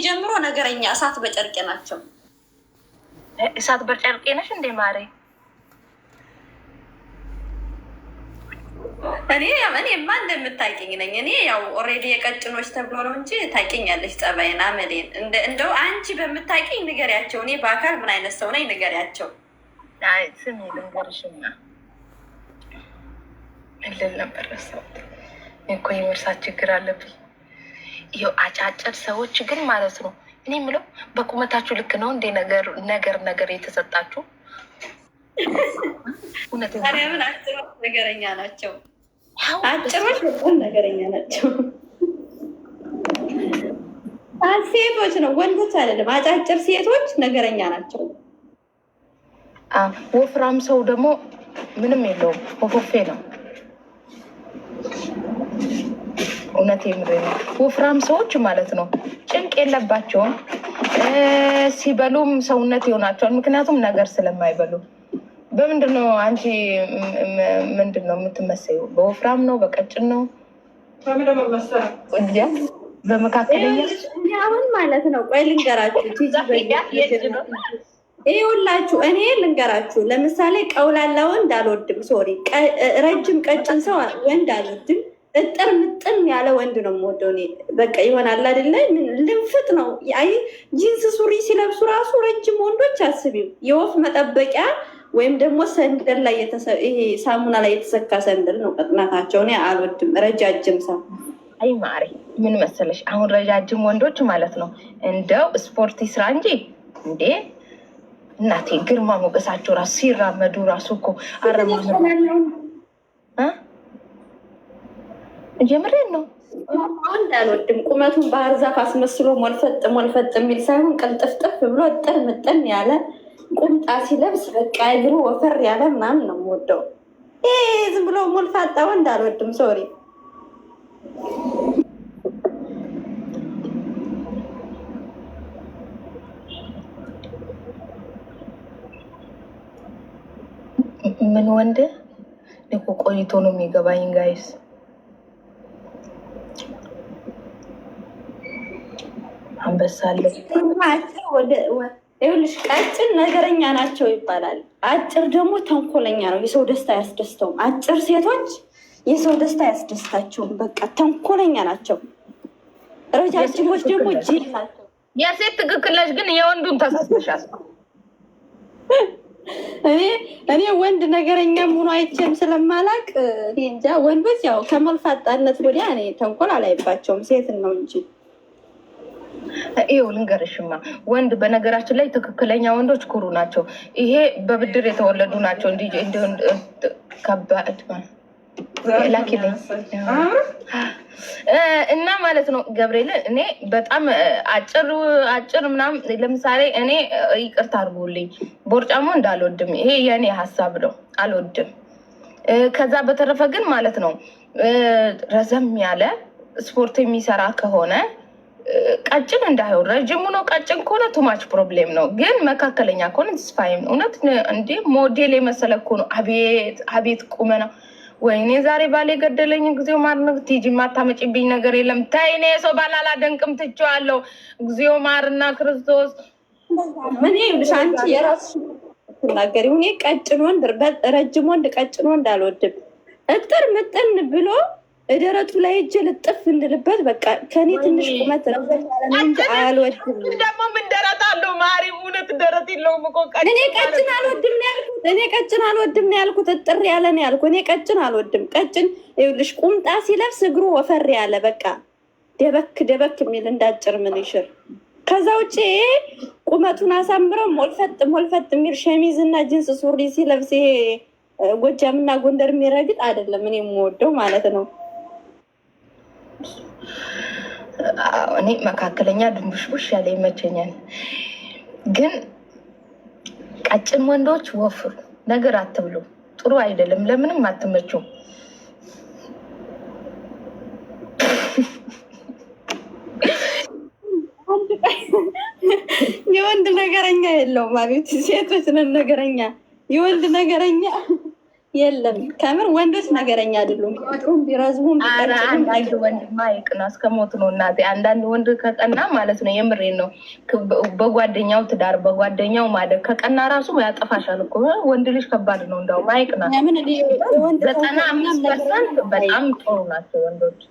ጀምሮ ነገረኛ እሳት በጨርቄ ናቸው። እሳት በጨርቄ ነሽ እንዴ ማሬ? እኔማ እንደምታውቂኝ ነኝ። እኔ ያው ኦልሬዲ የቀጭኖች ተብሎ ነው እንጂ ታውቂኛለሽ ጸባይን፣ አመሌን። እንደው አንቺ በምታውቂኝ ንገሪያቸው። እኔ በአካል ምን አይነት ሰው ነኝ ንገሪያቸው። ስሚ ልንገርሽና እልል ነበር ረሳሁት እኮ የመርሳት ችግር አለብኝ። ይኸው አጫጭር ሰዎች ግን ማለት ነው እኔ የምለው በቁመታችሁ ልክ ነው እንዴ ነገር የተሰጣችሁ? ምን አጭሮች ነገረኛ ናቸው። አጭሮች በጣም ነገረኛ ናቸው። ሴቶች ነው ወንዶች አይደለም። አጫጭር ሴቶች ነገረኛ ናቸው። ወፍራም ሰው ደግሞ ምንም የለውም፣ ወፎፌ ነው። እውነት የምሬ ነው። ወፍራም ሰዎች ማለት ነው ጭንቅ የለባቸውም። ሲበሉም ሰውነት ይሆናቸዋል፣ ምክንያቱም ነገር ስለማይበሉ። በምንድን ነው አንቺ ምንድን ነው የምትመሰዩ? በወፍራም ነው በቀጭን ነው? በመካከለኛ አሁን ማለት ነው። ቆይ ልንገራችሁ፣ ይህ ሁላችሁ እኔ ልንገራችሁ። ለምሳሌ ቀውላላ ወንድ አልወድም፣ ሶሪ ረጅም ቀጭን ሰው ወንድ አልወድም። እጥር ምጥን ያለ ወንድ ነው የምወደው እኔ። በቃ ይሆናል አይደለ? ልንፍጥ ነው። አይ ጂንስ ሱሪ ሲለብሱ ራሱ ረጅም ወንዶች አስቢው፣ የወፍ መጠበቂያ ወይም ደግሞ ሰንደል ላይ ይሄ ሳሙና ላይ የተሰካ ሰንደል ነው ቅጥነታቸው። እኔ አልወድም ረጃጅም ሰው። አይ ማሬ ምን መሰለሽ፣ አሁን ረጃጅም ወንዶች ማለት ነው እንደው ስፖርት ይስራ እንጂ እንዴ እናቴ ግርማ ሞገሳቸው ራሱ ሲራመዱ ራሱ እኮ ጀምሬን ነው። ወንድ አልወድም። ቁመቱን ባህር ዛፍ አስመስሎ ሞልፈጥ የሚል ሳይሆን ቅልጥፍጥፍ ብሎ ጥር ምጥን ያለ ቁምጣ ሲለብስ በቃ እግሩ ወፈር ያለ ምናምን ነው የምወደው። ዝም ብሎ ሞልፋጣ ወንድ አልወድም። ሶሪ ምን ወንድ እኮ ቆይቶ ነው የሚገባኝ ጋይስ። አንበሳለ ይኸውልሽ ቀጭን ነገረኛ ናቸው ይባላል። አጭር ደግሞ ተንኮለኛ ነው። የሰው ደስታ አያስደስተውም። አጭር ሴቶች የሰው ደስታ አያስደስታቸውም። በቃ ተንኮለኛ ናቸው። ረጃጅሞች ደግሞ ጅል ናቸው። የሴት ትክክል ነሽ፣ ግን የወንዱን ተሳስተሻል። እኔ ወንድ ነገረኛም ሆኖ አይቼም ስለማላቅ እንጃ። ወንዶች ያው ከመልፋጣነት ወዲያ እኔ ተንኮል አላይባቸውም። ሴትን ነው እንጂ ይኸው ልንገርሽማ፣ ወንድ በነገራችን ላይ ትክክለኛ ወንዶች ኩሩ ናቸው። ይሄ በብድር የተወለዱ ናቸው። ከባድ ላኪልኝ እና ማለት ነው ገብርኤል። እኔ በጣም አጭር ምናምን ለምሳሌ እኔ ይቅርታ አድርጉልኝ ቦርጫሞ እንዳልወድም፣ ይሄ የእኔ ሀሳብ ነው፣ አልወድም። ከዛ በተረፈ ግን ማለት ነው ረዘም ያለ ስፖርት የሚሰራ ከሆነ ቀጭን እንዳይሆን፣ ረጅሙ ነው ቀጭን ከሆነ ቱማች ፕሮብሌም ነው። ግን መካከለኛ ከሆነ ስፋይም እውነት እንዴ ሞዴል የመሰለ እኮ ነው። አቤት ቁመና! ወይኔ ዛሬ ባሌ ገደለኝ። እግዚኦ ማርነ ቲጂ ማታመጪብኝ ነገር የለም። ታይ እኔ ሰው ባላላ ደንቅም ትቼዋለሁ። እግዚኦ ማርና ክርስቶስ። ምን ይልሽ አንቺ የራስሽ ትናገሪው። እኔ ቀጭን ወንድ ረጅም ወንድ ቀጭን ወንድ አልወድም። እጥር ምጥን ብሎ ደረቱ ላይ እጅ ልጥፍ እንድልበት በቃ ከኔ ትንሽ ቁመት እንጂ አልወድም። ደግሞ ምን ደረት አለው ማሪ? እውነት ደረት የለውም እኮ እኔ ቀጭን አልወድም ነው ያልኩት። እኔ ቀጭን አልወድም ነው ያልኩት። እጥር ያለ ነው ያልኩት። እኔ ቀጭን አልወድም። ቀጭን ይኸውልሽ ቁምጣ ሲለብስ እግሩ ወፈር ያለ በቃ ደበክ የሚል እንዳጭር ምን ይሽር። ከዛ ውጭ ቁመቱን አሳምረው ሞልፈጥ የሚል ሸሚዝ እና ጂንስ ሱሪ ሲለብስ ይሄ ጎጃምና ጎንደር የሚረግጥ አይደለም እኔ የምወደው ማለት ነው። እኔ መካከለኛ ድንቡሽቡሽ ያለ ይመቸኛል። ግን ቀጭን ወንዶች ወፍሩ፣ ነገር አትብሉ፣ ጥሩ አይደለም፣ ለምንም አትመቹም። የወንድ ነገረኛ የለውም ማለት ሴቶች ነን ነገረኛ። የወንድ ነገረኛ የለም ከምር ወንዶች ነገረኛ አይደሉም። ቢጥሩም ቢረዝሙም አንዳንድ ወንድማ ይቅና እስከ ሞት ነው እናቴ። አንዳንድ ወንድ ከቀና ማለት ነው የምሬን ነው በጓደኛው ትዳር በጓደኛው ማደግ ከቀና ራሱ ያጠፋሻል እኮ። ወንድ ልጅ ከባድ ነው እንደውም አይቅና። 95% በጣም ጥሩ ናቸው ወንዶች።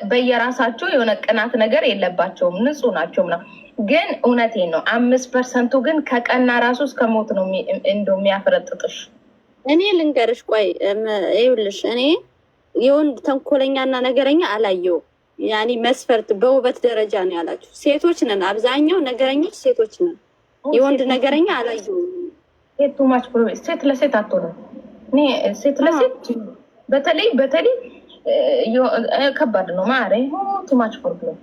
በየራሳቸው የሆነ ቅናት ነገር የለባቸውም፣ ንጹህ ናቸው ምናምን። ግን እውነቴን ነው 5%ቱ ግን ከቀና ራሱ እስከ ሞት ነው እንደው የሚያፈረጥጥሽ። እኔ ልንገርሽ፣ ቆይ ይኸውልሽ፣ እኔ የወንድ ተንኮለኛና ነገረኛ አላየው። ያኔ መስፈርት በውበት ደረጃ ነው ያላችሁ። ሴቶች ነን አብዛኛው ነገረኞች ሴቶች ነን። የወንድ ነገረኛ አላየው። ሴት ማች ሴት ለሴት አትሆንም። እኔ ሴት ለሴት በተለይ ከባድ ነው ማሬ። ቱማች ፕሮብሌም።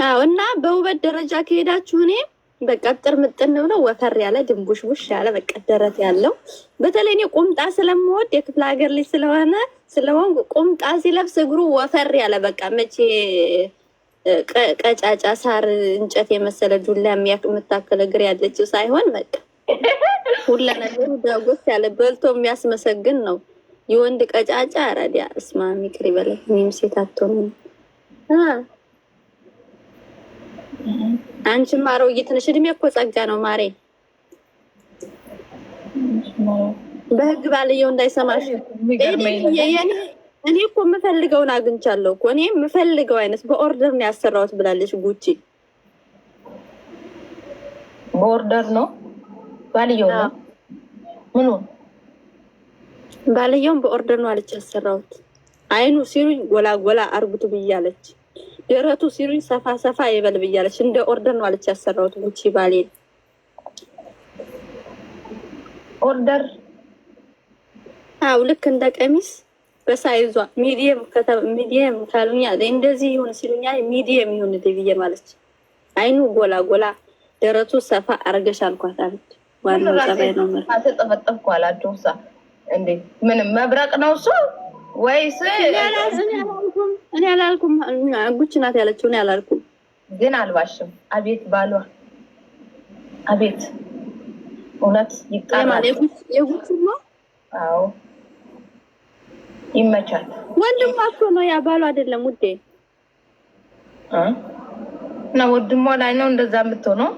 አዎ። እና በውበት ደረጃ ከሄዳችሁ እኔ በቃ ጥር ምጥን ብለው ወፈር ያለ ድንቡሽቡሽ ያለ በቃ ደረት ያለው በተለይ እኔ ቁምጣ ስለምወድ የክፍለ ሀገር ልጅ ስለሆን ቁምጣ ሲለብስ እግሩ ወፈር ያለ በቃ መቼ ቀጫጫ ሳር እንጨት የመሰለ ዱላ የምታክል እግር ያለችው ሳይሆን በቃ ሁላ ነገሩ ዳጎስ ያለ በልቶ የሚያስመሰግን ነው። የወንድ ቀጫጫ አራዲያ እስማ ሚቅር ይበላል። እኔም ሴት አትሆንም። አንቺም አሮጊት ነሽ። እድሜ እኮ ጸጋ ነው ማሬ። በህግ ባልየው እንዳይሰማሽ። እኔ እኮ የምፈልገውን አግኝቻለሁ እኮ። እኔ የምፈልገው አይነት በኦርደር ነው ያሰራሁት ብላለች ጉቺ። በኦርደር ነው ባልየው ነው ምኑ? ባልየውን በኦርደር ነው አለች ያሰራሁት። አይኑ ሲሉኝ ጎላ ጎላ አርጉት ብያለች። ደረቱ ሲሉኝ ሰፋ ሰፋ ይበል ብያለች። እንደ ኦርደር ነው አለች ያሰራሁት ጉቺ ባሌን። ኦርደር አው ልክ እንደ ቀሚስ በሳይዟ ሚዲየም ካሉኛ እንደዚህ ይሁን ሲሉኛ ሚዲየም ይሁን ብዬ ማለች። አይኑ ጎላ ጎላ ደረቱ ሰፋ አርገሽ አልኳት አለች። ዋናው ጸባይ ነው ማለት ተጠፈጠፍኩ አላጆሳ እንዴ ምንም መብረቅ ነው እሱ ወይስ? እኔ አላልኩም። ጉቺ ናት ያለችው። እኔ አላልኩም። ግን አልባሽም። አቤት ባሏ አቤት እውነት ይጣላል። የጉቺ ነው። አዎ ይመቻል። ወንድሟ እኮ ነው ያ ባሏ አይደለም ውዴ። እና ወንድሟ ላይ ነው እንደዛ የምትሆነው።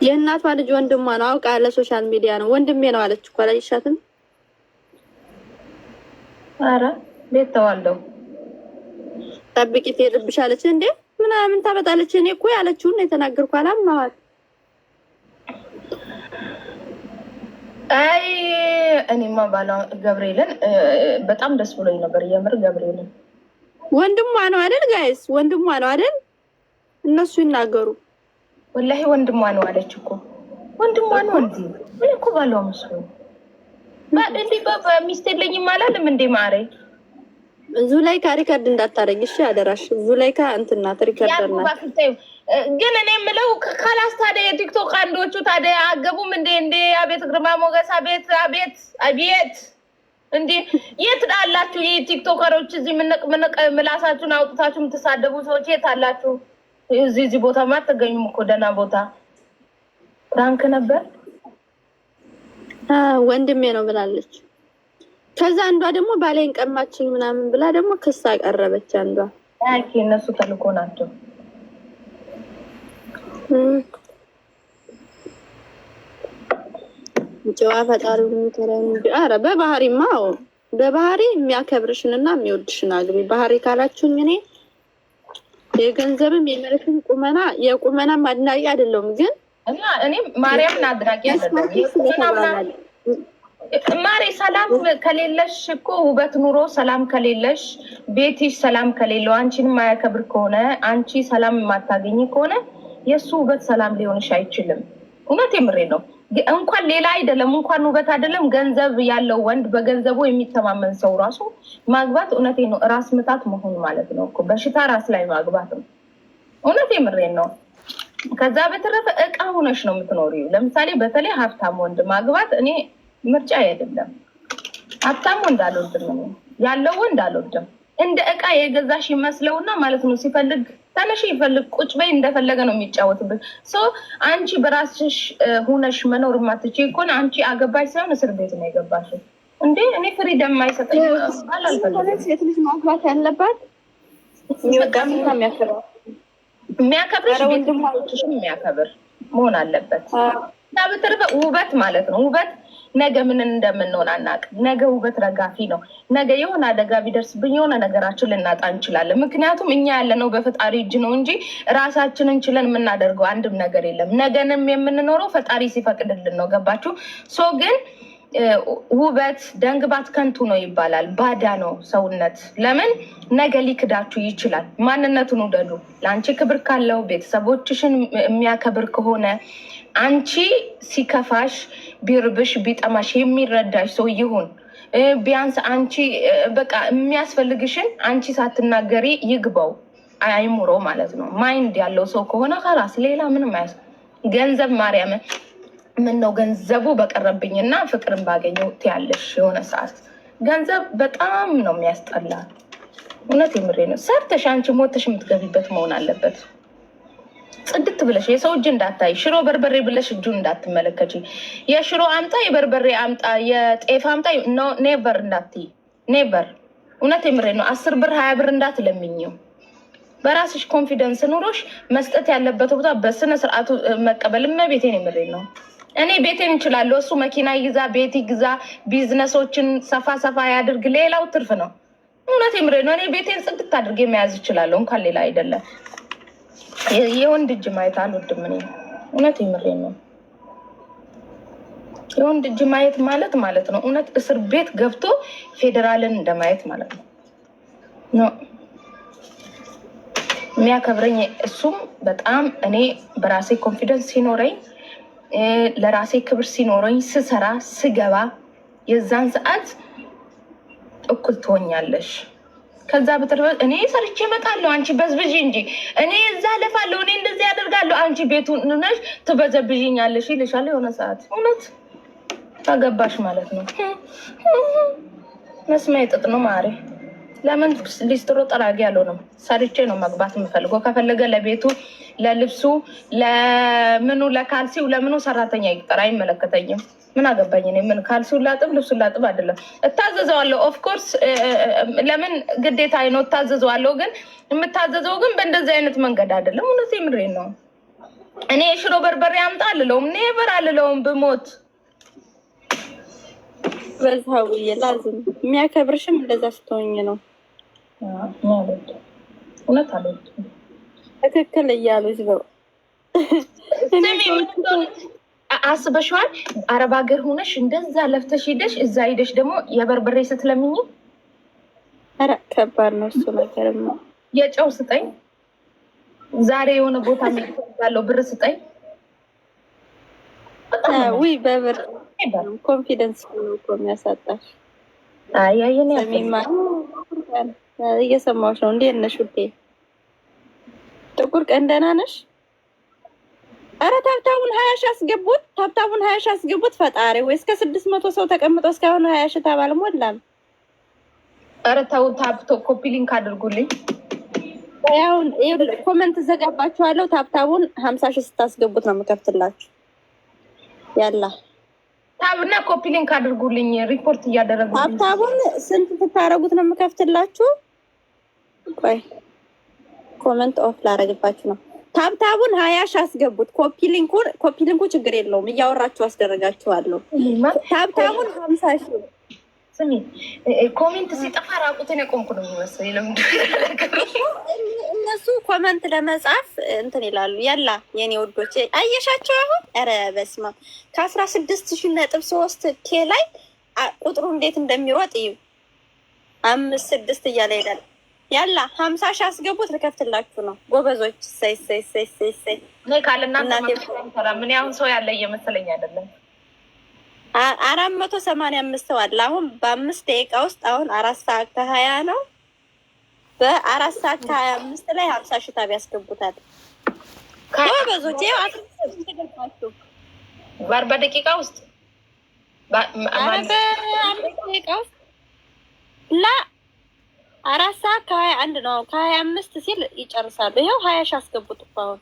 የእናቷ ልጅ ወንድሟ ነው። አውቃ ለሶሻል ሚዲያ ነው ወንድሜ ነው አለች እኮ አላየሻትም? ኧረ ቤት ተዋልደው ጠብቂ ትሄድብሻለች እንዴ ምናምን ታበጣለች። እኔ እኮ ያለችውን የተናገርኩ አላማዋል። አይ እኔማ ባላ ገብርኤልን በጣም ደስ ብሎኝ ነበር የምር። ገብርኤልን ወንድሟ ነው አይደል ጋይስ? ወንድሟ ነው አይደል? እነሱ ይናገሩ። ወላሂ ወንድሟ ነው አለች እኮ። ወንድሟ ነው እንዴ? ምን እኮ ባለው መስሎ እንዴ በሚስት የለኝም አላለም እንዴ ማሬ? ዙላይካ ሪከርድ እንዳታረጊ እሺ አደራሽ። ዙላይካ እንትና ሪከርድ ግን እኔ የምለው ካላስ ታዲያ የቲክቶክ አንዶቹ ታዲያ አገቡም እንዴ? አቤት ግርማ ሞገስ፣ አቤት አቤት አቤት! እንዴ የት አላችሁ የቲክቶከሮች? እዚህ ምንቅ ምላሳችሁን አውጥታችሁ የምትሳደቡ ሰዎች የት አላችሁ? እዚህ ቦታ አትገኙም እኮ ደህና ቦታ። ፍራንክ ነበር ወንድሜ ነው ብላለች። ከዛ አንዷ ደግሞ ባሌን ቀማችኝ ምናምን ብላ ደግሞ ክስ አቀረበች። አንዷ አኪ እነሱ ተልኮ ናቸው። ጨዋ ፈጣሪው የሚተረን ኧረ በባህሪማ በባህሪ የሚያከብርሽንና የሚወድሽን አግቢ። ባህሪ ካላችሁኝ እኔ የገንዘብም የመልክም የቁመናም አድናቂ አይደለሁም። ግን እኔ ማርያምን አድናቂ አይደለሁም። ማሬ ሰላም ከሌለሽ እኮ ውበት ኑሮ ሰላም ከሌለሽ ቤትሽ ሰላም ከሌለው አንቺን የማያከብር ከሆነ አንቺ ሰላም የማታገኝ ከሆነ የእሱ ውበት ሰላም ሊሆንሽ አይችልም። እውነት የምሬ ነው። እንኳን ሌላ አይደለም እንኳን ውበት አይደለም ገንዘብ ያለው ወንድ በገንዘቡ የሚተማመን ሰው ራሱ ማግባት እውነቴ ነው ራስ ምታት መሆን ማለት ነው እኮ በሽታ ራስ ላይ ማግባት ነው። እውነት የምሬ ነው። ከዛ በተረፈ እቃ ሆነሽ ነው የምትኖሪው። ለምሳሌ በተለይ ሀብታም ወንድ ማግባት እኔ ምርጫ አይደለም። ሀብታም ወንድ አልወድም ነው ያለው ወንድ አልወድም። እንደ እቃ የገዛሽ ይመስለውና ማለት ነው ሲፈልግ ተነሽ ይፈልግ ቁጭ በይ እንደፈለገ ነው የሚጫወትብን። አንቺ በራስሽ ሁነሽ መኖር የማትችይ ከሆነ አንቺ አገባሽ ሳይሆን እስር ቤት ነው የገባሽው። እንዴ እኔ ፍሪደም የማይሰጠኝ አልፈልግም። ሴት ልጅ ማግባት ያለባት የሚያከብርሽ ቤተሰቦችሽን የሚያከብር መሆን አለበት። እና በተረፈ ውበት ማለት ነው ውበት ነገ ምን እንደምንሆን አናውቅም። ነገ ውበት ረጋፊ ነው። ነገ የሆነ አደጋ ቢደርስብን የሆነ ነገራችን ልናጣ እንችላለን። ምክንያቱም እኛ ያለነው በፈጣሪ እጅ ነው እንጂ ራሳችንን ችለን የምናደርገው አንድም ነገር የለም። ነገንም የምንኖረው ፈጣሪ ሲፈቅድልን ነው። ገባችሁ? ግን ውበት ደንግባት ከንቱ ነው ይባላል። ባዳ ነው ሰውነት። ለምን ነገ ሊክዳችሁ ይችላል። ማንነቱን ውደዱ። ለአንቺ ክብር ካለው ቤተሰቦችሽን የሚያከብር ከሆነ አንቺ ሲከፋሽ ቢርብሽ ቢጠማሽ የሚረዳሽ ሰው ይሁን። ቢያንስ አንቺ በቃ የሚያስፈልግሽን አንቺ ሳትናገሪ ይግባው አይምሮ ማለት ነው። ማይንድ ያለው ሰው ከሆነ ከራስ ሌላ ምንም አያስ ገንዘብ ማርያምን ምን ነው ገንዘቡ በቀረብኝና ፍቅርን ባገኘው ትያለሽ። የሆነ ሰዓት ገንዘብ በጣም ነው የሚያስጠላ። እውነት የምሬ ነው። ሰርተሽ አንቺ ሞተሽ የምትገቢበት መሆን አለበት። ጽድት ብለሽ የሰው እጅ እንዳታይ፣ ሽሮ በርበሬ ብለሽ እጁን እንዳትመለከች። የሽሮ አምጣ፣ የበርበሬ አምጣ፣ የጤፍ አምጣ ኔቨር እንዳትይ። ኔቨር። እውነት የምሬ ነው። 10 ብር 20 ብር እንዳትለምኝው። በራስሽ ኮንፊደንስ ኑሮሽ መስጠት ያለበት ቦታ በስነ ስርዓቱ መቀበል። ቤቴን የምሬ ነው። እኔ ቤቴን እንችላለሁ። እሱ መኪና ይግዛ፣ ቤት ይግዛ፣ ቢዝነሶችን ሰፋ ሰፋ ያድርግ። ሌላው ትርፍ ነው። እውነት የምሬ ነው። እኔ ቤቴን ጽድት አድርጌ መያዝ እችላለሁ፣ እንኳን ሌላ አይደለም። የወንድ እጅ ማየት አልወድም እኔ። እውነት የምሬ ነው። የወንድ እጅ ማየት ማለት ነው እውነት እስር ቤት ገብቶ ፌዴራልን እንደማየት ማለት ነው። የሚያከብረኝ እሱም በጣም እኔ በራሴ ኮንፊደንስ ሲኖረኝ ለራሴ ክብር ሲኖረኝ ስሰራ ስገባ የዛን ሰዓት እኩል ትሆኛለሽ። ከዛ በተረፈ እኔ ሰርቼ እመጣለሁ፣ አንቺ በዝብዥ እንጂ እኔ እዛ ለፋለሁ፣ እኔ እንደዚህ ያደርጋለሁ፣ አንቺ ቤቱን ነሽ ትበዘብዥኛለሽ ይልሻል የሆነ ሰዓት። እውነት ታገባሽ ማለት ነው። መስሚያ ጥጥ ነው ማሬ። ለምን ሊስትሮ ጠራጊ አልሆንም? ሰርቼ ነው መግባት የምፈልገው። ከፈለገ ለቤቱ ለልብሱ ለምኑ ለካልሲው ለምኑ ሰራተኛ ይቅጠር፣ አይመለከተኝም። ምን አገባኝ እኔ። ምን ካልሲው ላጥብ ልብሱን ላጥብ አይደለም። እታዘዘዋለሁ ኦፍኮርስ፣ ለምን ግዴታ ነው እታዘዘዋለሁ። ግን የምታዘዘው ግን በእንደዚህ አይነት መንገድ አይደለም። እውነት የምሬን ነው። እኔ የሽሮ በርበሬ አምጣ አልለውም፣ ኔቨር አልለውም ብሞት። በዛው የላዝም የሚያከብርሽም እንደዛ ስትሆኝ ነው። እውነት አልወድም። ትክክል እያሉሽ ነው። አስበሽዋል? አረብ ሀገር ሆነሽ እንደዛ ለፍተሽ ሂደሽ እዛ ሂደሽ ደግሞ የበርበሬ ስትለምኝ፣ ኧረ ከባድ ነው እሱ ነገርማ። የጨው ስጠኝ፣ ዛሬ የሆነ ቦታ ያለው ብር ስጠኝ። ውይ በብር ኮንፊደንስ ነው እኮ የሚያሳጣሽ። አያየን እየሰማሁሽ ነው። እንዴት ነሽ ውዴ? ጥቁር ቀን ደህና ነሽ? ኧረ ታብታቡን 20 ሺህ አስገቡት፣ ታብታቡን 20 ሺህ አስገቡት። ፈጣሪ ወይ እስከ 600 ሰው ተቀምጦ እስካሁን 20 ሺህ ታብ አልሞላም። ኧረ ተው፣ ታብቶ ኮፒ ሊንክ አድርጉልኝ። ያው ኮመንት ዘጋባችኋለሁ። ታብታቡን 50 ሺህ ስታስገቡት ነው የምከፍትላችሁ። ያላ ታብና ኮፒ ሊንክ አድርጉልኝ። ሪፖርት እያደረጉ ታብታቡን ስንት ትታረጉት ነው የምከፍትላችሁ? ቆይ ኮመንት ኦፍ ላረግባችሁ ነው። ታብታቡን 20 ሺህ አስገቡት። ኮፒ ሊንኩ ችግር የለውም እያወራችሁ አስደረጋችኋለሁ። ታብታቡን 50 ሺህ። ስሚ ኮሜንት ሲጠፋ ራቁትን የቆምኩ ነው የሚመስለኝ። ለምንድን እነሱ ኮመንት ለመጻፍ እንትን ይላሉ። ያላ የኔ ወዶች አየሻቸው አሁን። ኧረ በስመ አብ ከ16,300 ላይ ቁጥሩ እንዴት እንደሚሮጥ እዩ። 5 6 እያለ ይሄዳል። ያላ 50 ሺህ አስገቡት። ልከፍትላችሁ ነው ጎበዞች። ሰይ እኔ ካለና ምን ያሁን ሰው ያለ እየመሰለኝ አይደለም። 485 ሰው አለ። አሁን በ5 ደቂቃ ውስጥ አሁን 4 ሰዓት ከ20 ነው። በ4 ሰዓት ከ25 ላይ 50 ሺህ ታብ ያስገቡታል ጎበዞች። ይኸው አትገባችሁ በ40 ደቂቃ ውስጥ በ5 ደቂቃ ውስጥ ላ 4 ሰዓት ከ21 ነው። ከ25 ሲል ይጨርሳሉ። ይኸው 20 ሺህ አስገቡት እኮ አሁን